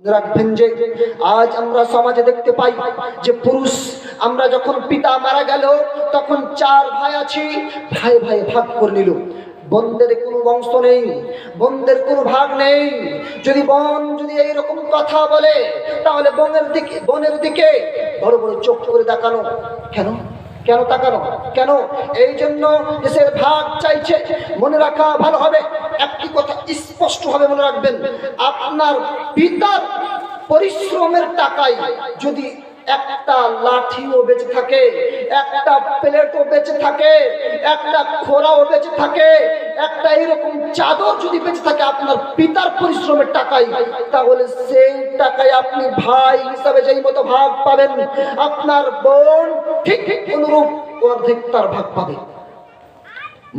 রাখবেন যে আজ আমরা সমাজে দেখতে পাই যে পুরুষ আমরা যখন পিতা মারা গেল তখন চার ভাই আছি, ভাই ভাই ভাগ করে নিল। বোনদের কোনো বংশ নেই, বোনদের কোনো ভাগ নেই। যদি বোন যদি এইরকম কথা বলে তাহলে বোনের দিকে বড় বড় চোখ করে তাকানো। কেন কেন তাকানো কেন? এই জন্য দেশের ভাগ চাইছে। মনে রাখা ভালো হবে, একটি কথা স্পষ্ট ভাবে মনে রাখবেন, আপনার পিতার পরিশ্রমের টাকায় যদি একটা লাঠিও বেঁচে থাকে, একটা প্লেটও বেঁচে থাকে, একটা খোরাও বেঁচে থাকে, একটা এরকম চাদর যদি বেঁচে থাকে আপনার পিতার পরিশ্রমের টাকায়, তাহলে সেই টাকায় আপনি ভাই হিসাবে যেই মতো ভাগ পাবেন, আপনার বোন ঠিক অনুরূপ অর্ধেক তার ভাগ পাবে।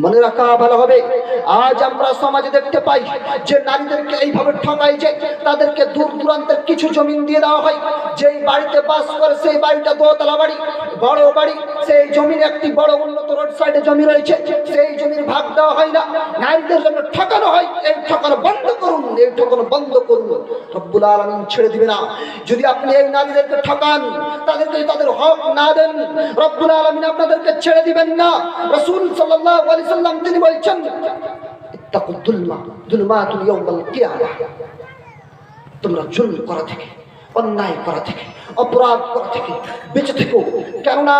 মনে রাখা ভালো হবে। আজ আমরা সমাজে দেখতে পাই যে নারীদেরকে এইভাবে ঠকাই যে তাদেরকে দূর দূরান্তের কিছু জমিন দিয়ে দেওয়া হয়। যেই বাড়িতে বাস করে সেই বাড়িটা দোতলা বাড়ি, বড় বাড়ি, সেই জমির একটি বড় উন্নত রোড সাইডে জমি রয়েছে, সেই জমির ভাগ দেওয়া হয় না, নারীদের জন্য ঠকানো হয়। এই ঠকানো বন্ধ করুন, এই ঠকানো বন্ধ করুন। রব্বুল আলামিন ছেড়ে দিবে না। যদি আপনি এই নারীদেরকে ঠকান, তাদেরকে তাদের হক না দেন, রব্বুল আলামিন আপনাদেরকে ছেড়ে দিবেন না। রাসূল সাল্লাল্লাহু আলাইহি ওয়াসাল্লাম তিনি বলেছেন, ইত্তাকুল যুলমাতুল ইয়াউমাল কিয়ামাহ, তোমরা জুলম করা থেকে, অন্যায় করা থেকে, অপরাধ করা থেকে বেঁচে থেকো। কেননা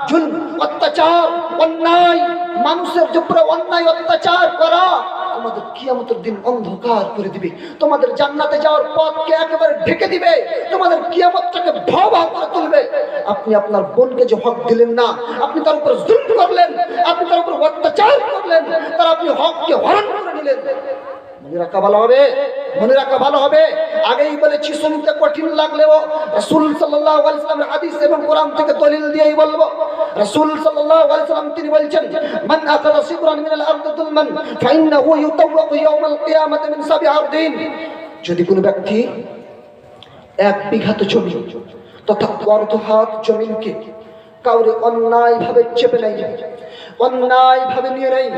জুলম, অত্যাচার, অন্যায়, মানুষের উপরে অন্যায় অত্যাচার করা তোমাদের কিয়ামতের দিন অন্ধকার করে দিবে, তোমাদের জান্নাতে যাওয়ার পথকে একেবারে ঢেকে দিবে, তোমাদের কিয়ামতটাকে ভয়াবহ করে তুলবে। আপনি আপনার বোনকে যে হক দিলেন না, আপনি তার উপর জুলম করলেন, আপনি তার উপর অত্যাচার করলেন, তার আপনি হককে হরণ করে নিলেন। মনে রাখা ভালো হবে, মনে রাখা ভালো হবে। আগেই বলেছি, শুনতে কঠিন লাগলেও রাসূল সাল্লাল্লাহু আলাইহি ওয়াসাল্লামের হাদিস এবং কোরআন থেকে দলিল দিয়েই বলবো। রাসূল সাল্লাল্লাহু আলাইহি ওয়াসাল্লাম তিনি বলেছেন, মান আখাযা শিবরান মিনাল আরদি যুলমান ফাইন্নাহু ইউতাওয়াকু ইয়াওমাল কিয়ামাতি মিন সাব'i আরদিন। যদি কোনো ব্যক্তি এক বিঘা জমি তথা অর্ধ হাত জমিনকে কাউরে অন্যায় ভাবে চেপে নেয়, অন্যায় ভাবে নিয়ে নেয়,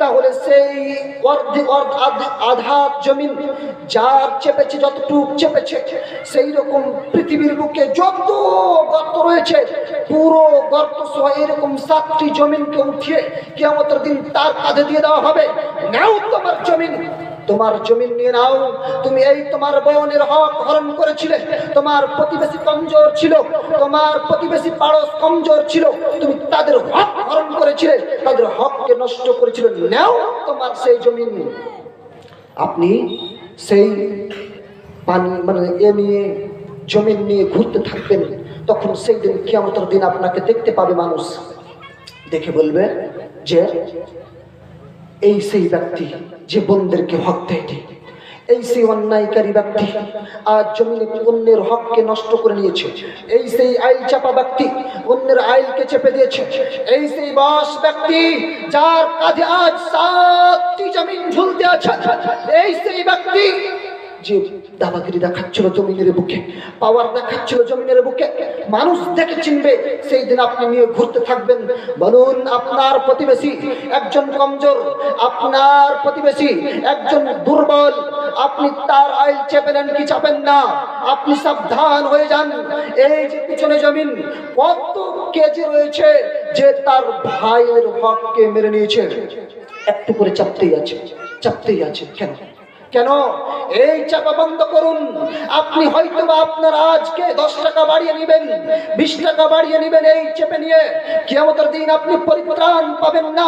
তাহলে সেই আধা জমিন যার চেপেছে, যতটুক চেপেছে, সেই রকম পৃথিবীর বুকে যত গর্ত রয়েছে পুরো গর্ত সহ এরকম 7টি জমিনকে উঠিয়ে কিয়ামতের দিন তার কাঁধে দিয়ে দেওয়া হবে। নাও তোমার জমিন, তোমার জমিন নিয়ে নাও। তুমি এই তোমার বোনের হক হরণ করেছিলে, তোমার প্রতিবেশী কমজোর ছিল, তোমার প্রতিবেশী পাড়স কমজোর ছিল, তুমি তাদের হক হরণ করেছিলে, তাদের হককে নষ্ট করেছিলে, নাও তোমার সেই জমিন। আপনি সেই পানি এ নিয়ে, জমিন নিয়ে ঘুরতে থাকবেন, তখন সেই দিন কিয়ামতের দিন আপনাকে দেখতে পাবে মানুষ, দেখে বলবে যে এই সেই ব্যক্তি যে বোনদেরকে হক দেয়নি, এই সেই অন্যায়কারী ব্যক্তি আজ জমিনে অন্যের হককে নষ্ট করে নিয়েছে, এই সেই আইল চাপা ব্যক্তি অন্যের আইলকে চেপে দিয়েছে, এই সেই বস ব্যক্তি যার কাঁধে আজ 7টি জমিন ঝুলতে আছে, এই সেই ব্যক্তি যে দাদাগিরি দেখাচ্ছিল জমিনের বুকে, পাওয়ার দেখাচ্ছিল জমিনের বুকে, মানুষ দেখে চিনবে। সেই দিন আপনি নিয়ে ঘুরতে থাকবেন। বলুন, আপনার প্রতিবেশী একজন কমজোর, আপনার প্রতিবেশী একজন দুর্বল, আপনি তার আইল চেপে নেন কি চাপেন না? আপনি সাবধান হয়ে যান। এই যে পিছনে জমিন কত কেজি রয়েছে যে তার ভাইয়ের হককে মেরে নিয়েছে, একটু করে চাপতেই আছে, চাপতেই আছে। কেন কেন? এই চাপা বন্ধ করুন। আপনি হয়তো বা আপনার আজকে 10 টাকা বাড়িয়ে নেবেন, 20 টাকা বাড়িয়ে নেবেন, এই চেপে নিয়ে কিয়ামতের দিন আপনি পরিত্রাণ পাবেন না।